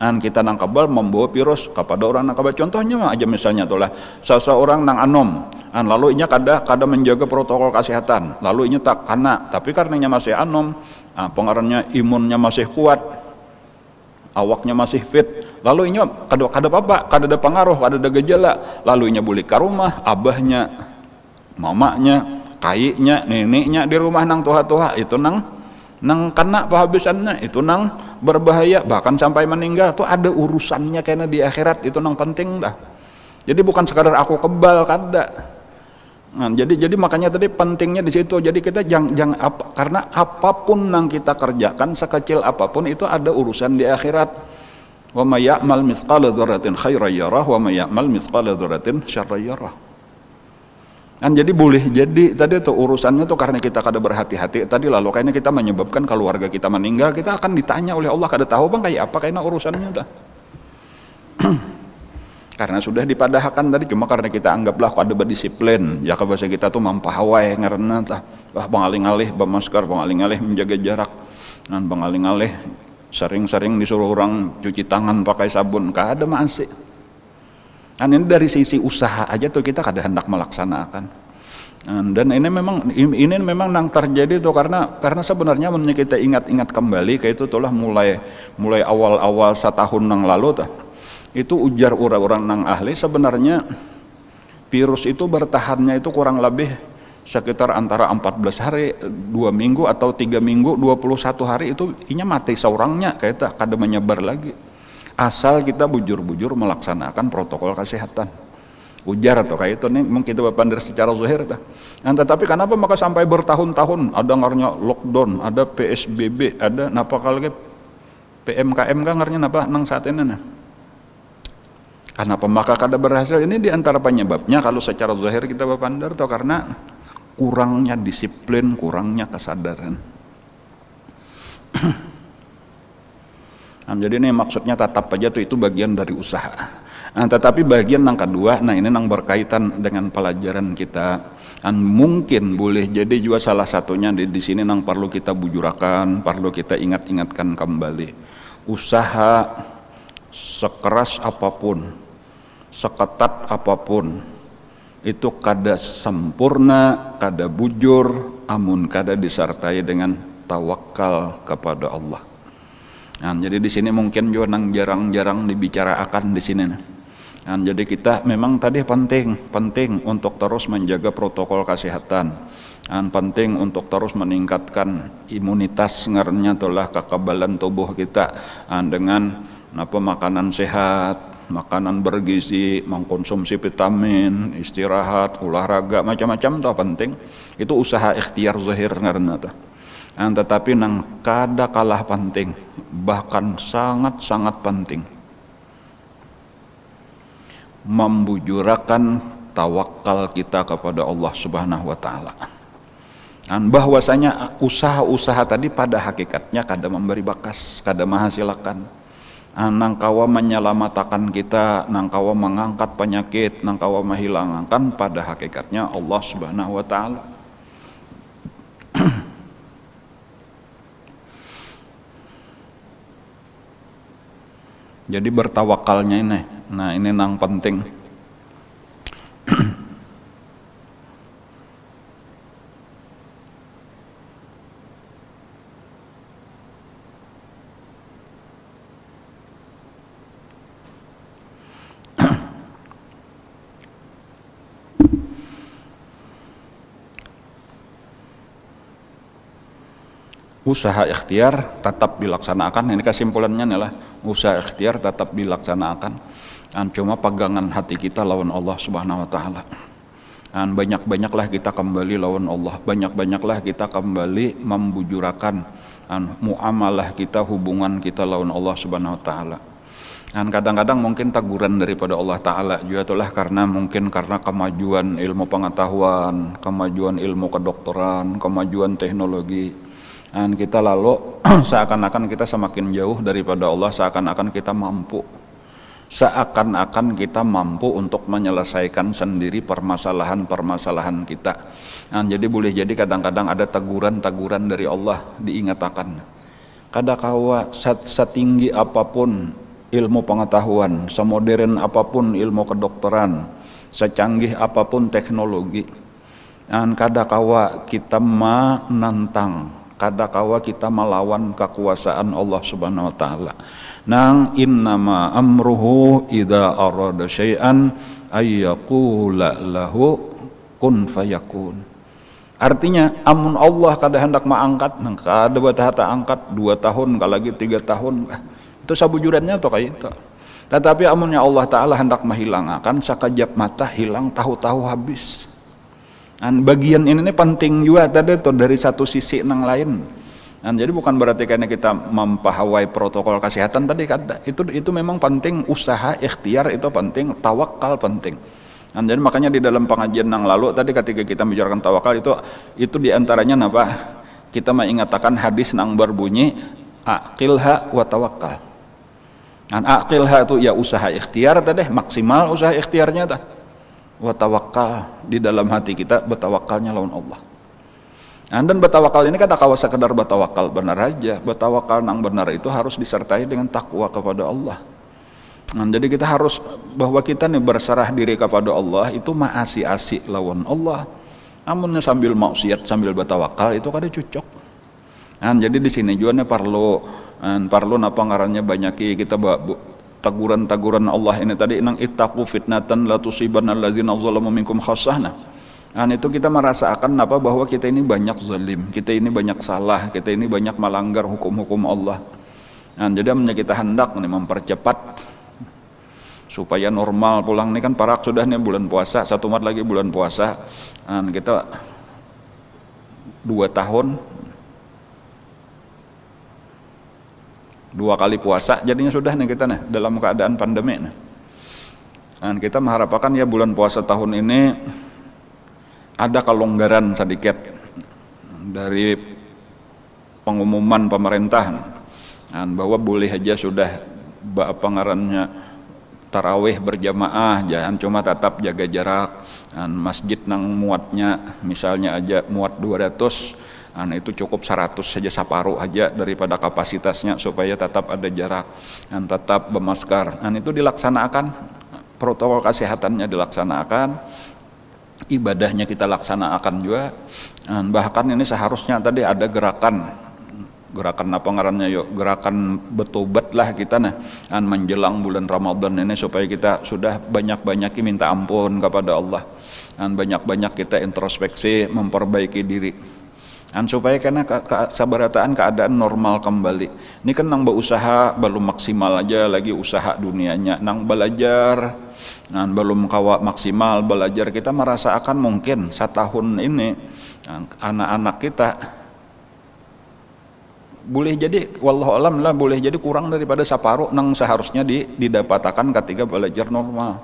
Kita nang kebal membawa virus kepada orang nang kebal. Contohnya aja misalnya itulah seseorang nang anom, Lalu inya kada menjaga protokol kesehatan, lalu inya tak kena, tapi karenanya masih anom, pengaruhnya imunnya masih kuat, awaknya masih fit, lalu inya kada apa, kada ada pengaruh, kada ada gejala, lalu inya balik ke rumah, abahnya, mamanya, kayiknya, neneknya di rumah nang tuha-tuha, itu nang kena pahabisannya, itu nang berbahaya, bahkan sampai meninggal, tuh ada urusannya kayaknya di akhirat, itu nang penting dah. Jadi bukan sekadar aku kebal, kada. Jadi makanya tadi pentingnya di situ. Jadi kita jangan karena apapun yang kita kerjakan sekecil apapun itu ada urusan di akhirat. Wa may ya'mal mithqala dzarratin khairan yarah wa may ya'mal mithqala dzarratin syarran yarah. Jadi boleh jadi tadi tuh urusannya tuh karena kita kada berhati-hati tadi, lalu kayaknya kita menyebabkan keluarga kita meninggal, kita akan ditanya oleh Allah, kada tahu bang kayak apa kayaknya urusannya tuh. Karena sudah dipadahkan tadi, cuma karena kita anggaplah kada berdisiplin, ya bahasa kita tuh mampahawai karena tah pengalih-alih bermasker, pengalih-alih menjaga jarak, dan pengalih-alih sering-sering disuruh orang cuci tangan pakai sabun, kada masih. Kan ini dari sisi usaha aja tuh kita kada hendak melaksanakan. Dan ini memang nang terjadi tuh karena sebenarnya menurut kita ingat kembali kayak itu tuh lah mulai awal-awal setahun nang lalu tuh. Itu ujar orang-orang nang ahli, sebenarnya virus itu bertahannya itu kurang lebih sekitar antara 14 hari, 2 minggu atau 3 minggu, 21 hari itu inya mati seorangnya kayak kada menyebar lagi. Asal kita bujur-bujur melaksanakan protokol kesehatan. Ujar atau kayak itu nih mungkin kita berpandang secara zahir ta. Tetapi kenapa maka sampai bertahun-tahun ada ngarnya lockdown, ada PSBB, ada napa kalge PMKM kan ngarnya napa nang saat ini nah. Kenapa maka kada berhasil? Ini diantara penyebabnya kalau secara zahir kita berpandang atau karena kurangnya disiplin, kurangnya kesadaran. Jadi ini maksudnya tetap aja tuh itu bagian dari usaha. Tetapi bagian yang kedua, ini yang berkaitan dengan pelajaran kita. Mungkin boleh jadi juga salah satunya di sini yang perlu kita bujurakan, perlu kita ingat-ingatkan kembali. Usaha sekeras apapun, seketat apapun, itu kada sempurna, kada bujur, amun kada disertai dengan tawakal kepada Allah. Jadi di sini mungkin juga nang jarang-jarang dibicarakan di sini. Jadi kita memang tadi penting untuk terus menjaga protokol kesehatan. Penting untuk terus meningkatkan imunitas ngarnya itulah kekebalan tubuh kita dengan makanan sehat, makanan bergizi, mengkonsumsi vitamin, istirahat, olahraga, macam-macam itu penting. Itu usaha ikhtiar zahir ngarnya tuh. Tetapi nang kada kalah penting, bahkan sangat-sangat penting, membujurakan tawakal kita kepada Allah Subhanahu wa taala. Bahwasanya usaha-usaha tadi pada hakikatnya kada memberi bakas, kada menghasilkan. Nang kawa menyelamatkan kita, nang kawa mengangkat penyakit, nang kawa menghilangkan, pada hakikatnya Allah Subhanahu wa taala. Jadi bertawakalnya ini, ini yang penting. Usaha ikhtiar tetap dilaksanakan. Ini kesimpulannya adalah usaha ikhtiar tetap dilaksanakan. Cuma pegangan hati kita lawan Allah Subhanahu wa taala. Banyak-banyaklah kita kembali lawan Allah. Banyak-banyaklah kita kembali membujurakan muamalah kita, hubungan kita lawan Allah Subhanahu wa taala. Kadang-kadang mungkin teguran daripada Allah taala juga itulah karena kemajuan ilmu pengetahuan, kemajuan ilmu kedokteran, kemajuan teknologi. Kita lalu seakan-akan kita semakin jauh daripada Allah, seakan-akan kita mampu untuk menyelesaikan sendiri permasalahan-permasalahan kita. Jadi boleh jadi kadang-kadang ada teguran-teguran dari Allah diingatkan. Kadakawa setinggi apapun ilmu pengetahuan, semodern apapun ilmu kedokteran, secanggih apapun teknologi, dan kadakawa kita menantang, kadakawa kita melawan kekuasaan Allah Subhanahu wa taala. Nang innama amruhu idza arada syai'an ayyaqula lahu kun fayakun. Artinya amun Allah kada hendak mengangkat, nang kada batahata angkat 2 tahun, kalagi 3 tahun, itu sabujurannya atau kayak itu. Tetapi amunnya Allah Ta'ala hendak menghilangakan, sekejap mata hilang, tahu-tahu habis. Dan bagian ini penting juga tadi tuh dari satu sisi nang lain. Dan jadi bukan berarti karena kita mempahawai protokol kesehatan tadi kada. Itu memang penting, usaha ikhtiar itu penting, tawakal penting. Dan jadi makanya di dalam pengajian yang lalu tadi ketika kita bicarakan tawakal itu diantaranya apa? Kita mengatakan hadis nang berbunyi aqilha wa tawakkal. Dan aqilha itu ya usaha ikhtiar tadi, maksimal usaha ikhtiarnya tah. Wa tawakkal, di dalam hati kita bertawakalnya lawan Allah. Dan bertawakal ini kan tak sekedar bertawakal benar aja. Bertawakal nang benar itu harus disertai dengan takwa kepada Allah. Nah, jadi kita harus bahwa kita nih berserah diri kepada Allah itu maasi-asi lawan Allah. Namunnya sambil maksiat sambil bertawakal itu kada cocok. Nah, jadi di sini juga nih perlu napa ngarannya banyak kita teguran-teguran Allah ini tadi nang ittaqu fitnatan la tusibanna allazina zalamu minkum khassah. Nah, itu kita merasakan apa bahwa kita ini banyak zalim, kita ini banyak salah, kita ini banyak melanggar hukum-hukum Allah. Nah, jadi kita hendak nih mempercepat supaya normal pulang nih kan parak sudah nih bulan puasa, 1 Maret lagi bulan puasa. Nah, kita 2 tahun 2 kali puasa jadinya sudah nih kita nih dalam keadaan pandemi nih. Nah, kita mengharapkan ya bulan puasa tahun ini ada kelonggaran sedikit dari pengumuman pemerintah bahwa boleh aja sudah pengarannya tarawih berjamaah, jangan cuma tetap jaga jarak. Masjid nang muatnya misalnya aja muat 200, itu cukup 100 saja, separuh aja daripada kapasitasnya supaya tetap ada jarak dan tetap bermasker. Itu dilaksanakan, protokol kesehatannya dilaksanakan, ibadahnya kita laksanakan juga. Bahkan ini seharusnya tadi ada gerakan apa ngarannya gerakan bertobat lah kita menjelang bulan Ramadan ini supaya kita sudah banyak-banyak minta ampun kepada Allah dan banyak-banyak kita introspeksi memperbaiki diri supaya karena sabarataan keadaan normal kembali. Ini kan nang berusaha belum maksimal aja lagi usaha dunianya, nang belajar belum kawa maksimal belajar. Kita merasakan mungkin 1 tahun ini anak-anak kita boleh jadi wallahu alam lah, boleh jadi kurang daripada separuh nang seharusnya didapatkan ketika belajar normal.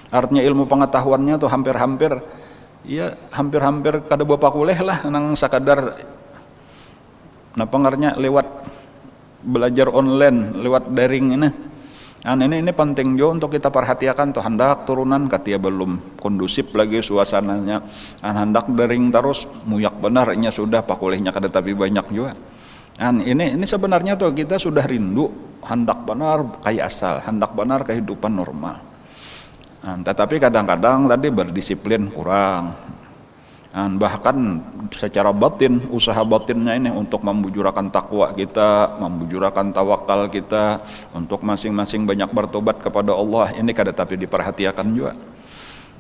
Artinya ilmu pengetahuannya tuh hampir-hampir kada bapak kuliah lah nang sakadar pengarnya lewat belajar online, lewat daring ini. Ini penting juga untuk kita perhatikan tuh, hendak turunan katia belum kondusif lagi suasananya, hendak daring terus muyak benarnya sudah pakulihnya kada tapi banyak juga. Ini sebenarnya tuh kita sudah rindu hendak benar kayak asal, hendak benar kehidupan normal. Tetapi kadang-kadang tadi berdisiplin kurang. Bahkan secara batin, usaha batinnya ini untuk membujurakan takwa kita, membujurakan tawakal kita, untuk masing-masing banyak bertobat kepada Allah, ini kada tapi diperhatikan juga.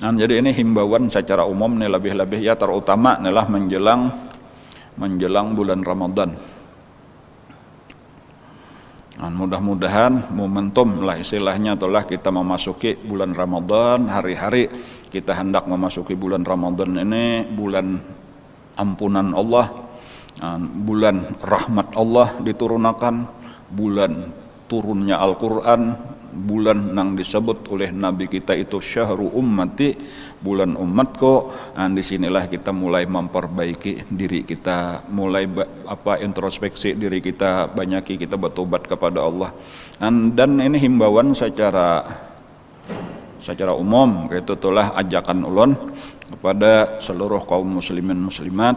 Jadi ini himbauan secara umum nih, lebih-lebih ya terutama nih lah menjelang bulan Ramadan. Mudah-mudahan momentum lah istilahnya telah kita memasuki bulan Ramadan, hari-hari kita hendak memasuki bulan Ramadan ini bulan ampunan Allah, bulan rahmat Allah diturunkan, bulan turunnya Al-Quran, bulan yang disebut oleh Nabi kita itu syahru ummati, bulan umatku. Disinilah kita mulai memperbaiki diri kita, mulai introspeksi diri kita, banyaki kita bertobat kepada Allah. Dan ini himbauan secara umum, itu telah ajakan ulun kepada seluruh kaum muslimin muslimat,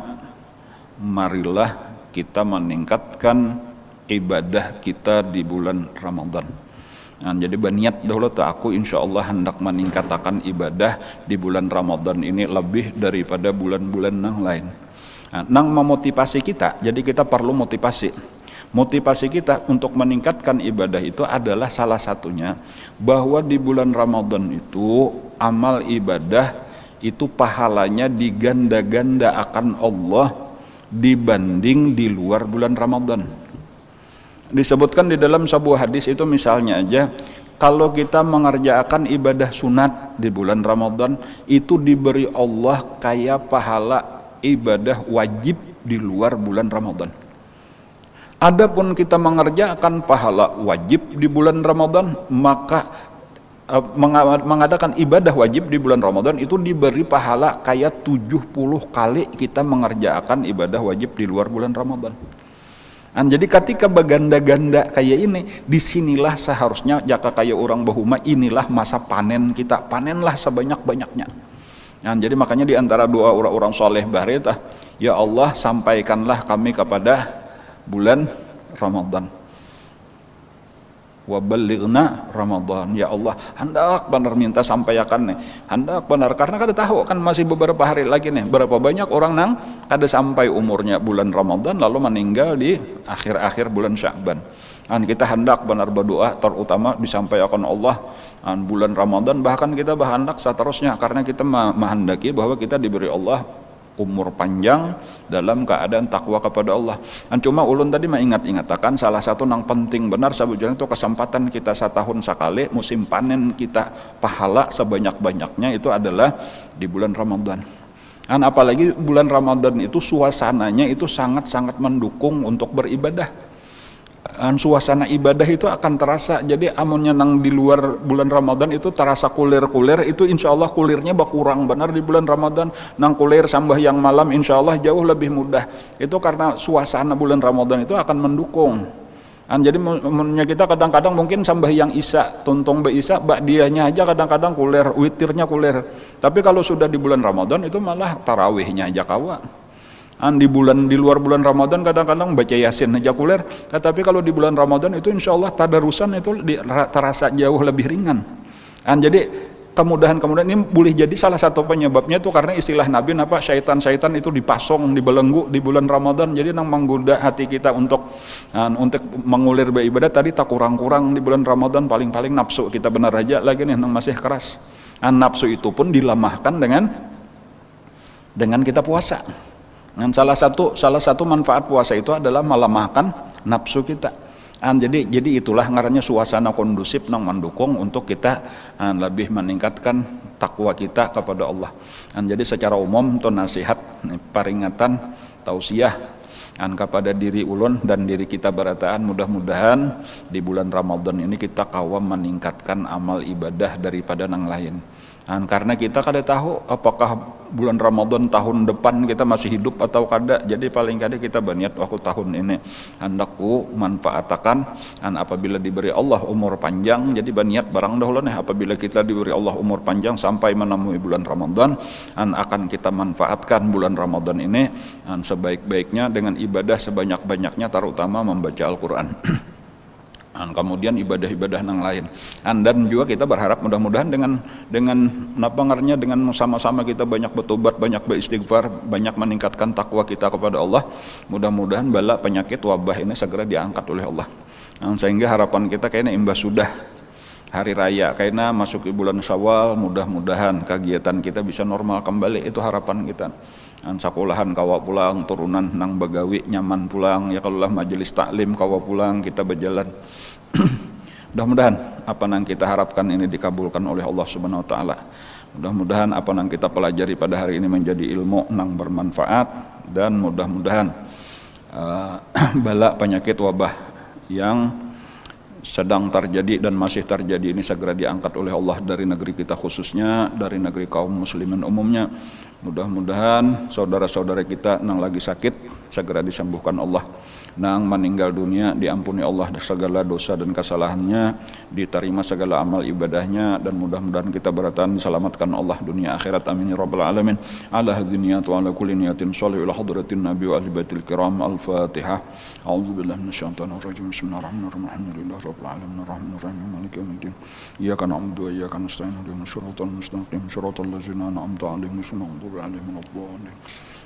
marilah kita meningkatkan ibadah kita di bulan Ramadan. Nah, jadi berniat dahulu tuh aku insya Allah hendak meningkatkan ibadah di bulan Ramadan ini lebih daripada bulan-bulan yang lain. Nah, nang memotivasi kita, jadi kita perlu motivasi. Motivasi kita untuk meningkatkan ibadah itu adalah salah satunya bahwa di bulan Ramadan itu amal ibadah itu pahalanya diganda-ganda akan Allah dibanding di luar bulan Ramadan. Disebutkan di dalam sebuah hadis itu misalnya aja, kalau kita mengerjakan ibadah sunat di bulan Ramadan itu diberi Allah kayak pahala ibadah wajib di luar bulan Ramadan. Adapun kita mengerjakan pahala wajib di bulan Ramadan, maka mengadakan ibadah wajib di bulan Ramadan itu diberi pahala kayak 70 kali kita mengerjakan ibadah wajib di luar bulan Ramadan. Jadi ketika berganda-ganda kayak ini, disinilah seharusnya jaka kayak orang bahuma, inilah masa panen kita, panenlah sebanyak-banyaknya. Jadi makanya di antara doa orang-orang soleh bahrita, ya Allah sampaikanlah kami kepada bulan Ramadan, wa ballighna Ramadan, ya Allah hendak benar minta sampaikan nih, hendak benar, karena kada tahu kan masih beberapa hari lagi nih, berapa banyak orang nang kada sampai umurnya bulan Ramadan lalu meninggal di akhir-akhir bulan Sya'ban. Kita hendak benar berdoa terutama disampaikan Allah bulan Ramadan, bahkan kita berhendak seterusnya, karena kita menghendaki bahwa kita diberi Allah umur panjang dalam keadaan takwa kepada Allah. Cuma ulun tadi mengingat-ingatakan salah satu yang penting benar sebetulnya itu kesempatan kita setahun sekali musim panen kita pahala sebanyak-banyaknya itu adalah di bulan Ramadan. Apalagi bulan Ramadan itu suasananya itu sangat-sangat mendukung untuk beribadah. Suasana ibadah itu akan terasa. Jadi amunnya nang di luar bulan Ramadan itu terasa kulir-kulir, itu insya Allah kulirnya berkurang benar di bulan Ramadan. Nang kulir sambayang malam insya Allah jauh lebih mudah. Itu karena suasana bulan Ramadan itu akan mendukung. Jadi amunnya kita kadang-kadang mungkin sambayang isya, tuntung be isya, ba'diyahnya aja kadang-kadang kulir, witirnya kulir. Tapi kalau sudah di bulan Ramadan itu malah tarawihnya aja kawa. Di luar bulan Ramadan kadang-kadang baca Yasin aja kuler, tetapi kalau di bulan Ramadan itu insya Allah tadarusan itu terasa jauh lebih ringan. Jadi kemudahan-kemudahan ini boleh jadi salah satu penyebabnya itu karena istilah Nabi apa, syaitan-syaitan itu dipasong, dibelenggu di bulan Ramadan, jadi nang menggoda hati kita untuk mengulir beribadah tadi tak kurang-kurang di bulan Ramadan. Paling-paling nafsu kita benar aja lagi nih nang masih keras. Nafsu itu pun dilemahkan dengan kita puasa. Dan salah satu manfaat puasa itu adalah melemahkan nafsu kita. Jadi itulah ngarannya suasana kondusif yang mendukung untuk kita lebih meningkatkan takwa kita kepada Allah. Jadi secara umum itu nasihat, peringatan, tausiah kepada diri ulun dan diri kita berataan, mudah-mudahan di bulan Ramadan ini kita kawam meningkatkan amal ibadah daripada yang lain. Karena kita kada tahu apakah bulan Ramadan tahun depan kita masih hidup atau kada. Jadi paling kada kita berniat waktu tahun ini hendakku manfaatkan apabila diberi Allah umur panjang. Jadi berniat barang dahulu nih, apabila kita diberi Allah umur panjang sampai menemui bulan Ramadan, akan kita manfaatkan bulan Ramadan ini sebaik-baiknya dengan ibadah sebanyak-banyaknya, terutama membaca Al-Quran. Kemudian ibadah-ibadah yang lain. Dan juga kita berharap mudah-mudahan dengan sama-sama kita banyak bertobat, banyak beristighfar, banyak meningkatkan takwa kita kepada Allah, mudah-mudahan bala penyakit wabah ini segera diangkat oleh Allah. Sehingga harapan kita kayaknya imbas sudah hari raya, kayaknya masuk ke bulan Syawal, mudah-mudahan kegiatan kita bisa normal kembali. Itu harapan kita. Sekolahan kawa pulang, turunan nang bagawi nyaman pulang, ya kalau lah majelis taklim kawa pulang, kita berjalan. Mudah-mudahan apa yang kita harapkan ini dikabulkan oleh Allah Subhanahu wa taala. Mudah-mudahan apa yang kita pelajari pada hari ini menjadi ilmu yang bermanfaat, dan mudah-mudahan bala penyakit wabah yang sedang terjadi dan masih terjadi ini segera diangkat oleh Allah dari negeri kita, khususnya dari negeri kaum muslimin umumnya. Mudah-mudahan saudara-saudara kita yang lagi sakit segera disembuhkan Allah. nang meninggal dunia diampuni Allah segala dosa dan kesalahannya, diterima segala amal ibadahnya, dan mudah-mudahan kita beratan diselamatkan Allah dunia akhirat, amin ya rabbal alamin. Ala hadhihi niyat wa ala kulli niyatin shalih ila hadratin nabi wa ahli baitil kiram. Al-Fatihah. A'udzu billahi minasyaitonir rajim. Bismillahirrahmanirrahim. Alhamdulillahi rabbil alamin arrahmanir rahim maliki yaumiddin. Iyyaka na'budu wa iyyaka nasta'in ihdinas siratal mustaqim siratal ladzina an'amta 'alaihim ghairil maghdubi 'alaihim waladdallin.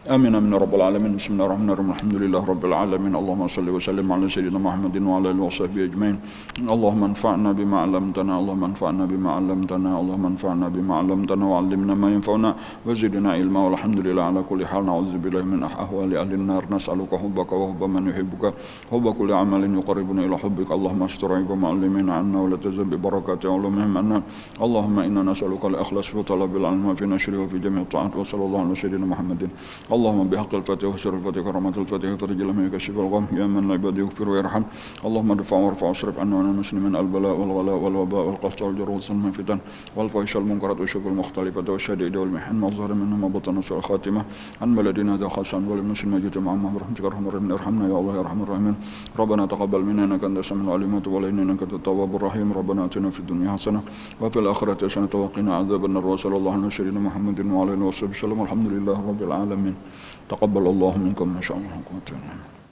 آمين آمين رب العالمين. بسم الله الرحمن الرحيم. الحمد لله رب العالمين. اللهم صل وسلم على سيدنا محمد وعلى آله وصحبه أجمعين. اللهم انفعنا بما علمتنا اللهم انفعنا بما علمتنا اللهم انفعنا بما علمتنا وعلمنا ما ينفعنا وزدنا علما. والحمد لله على كل حال. نعوذ بالله من أحوال أهل النار. نسألك حبك وحب من يحبك حب كل عمل يقربنا إلى حبك. اللهم استر عيب معلمين عنا ولا تزل ببركات علومهم عنا. اللهم إنا نسألك الإخلاص في طلب العلم وفي نشره وفي جميع الطاعات. وصلى الله على سيدنا محمد. اللهم بحق الفاتحة وسر الفاتحة كرامة الفاتحة فرج لهم يكشف الغم يا من لا عباد يغفر ويرحم. اللهم ادفع وارفع واصرف عنا وعن المسلمين البلاء والغلاء والوباء والقحط والجر والظلم والفتن والفحش والمنكرات والشرك المختلفة والشدائد والمحن والظهر منهم وبطن وسوء الخاتمة عن بلدنا هذا خاصة وللمسلمين جميعا برحمتك ارحم الراحمين. ارحمنا يا الله يا ارحم الراحمين. ربنا تقبل منا انك انت السميع العليم وتب علينا انك انت التواب الرحيم. ربنا اتنا في الدنيا حسنة وفي الآخرة حسنة وقنا عذاب النار. وصلى الله على سيدنا محمد وعلى اله وصحبه وسلم. الحمد لله رب العالمين. تقبل الله منكم ما شاء الله.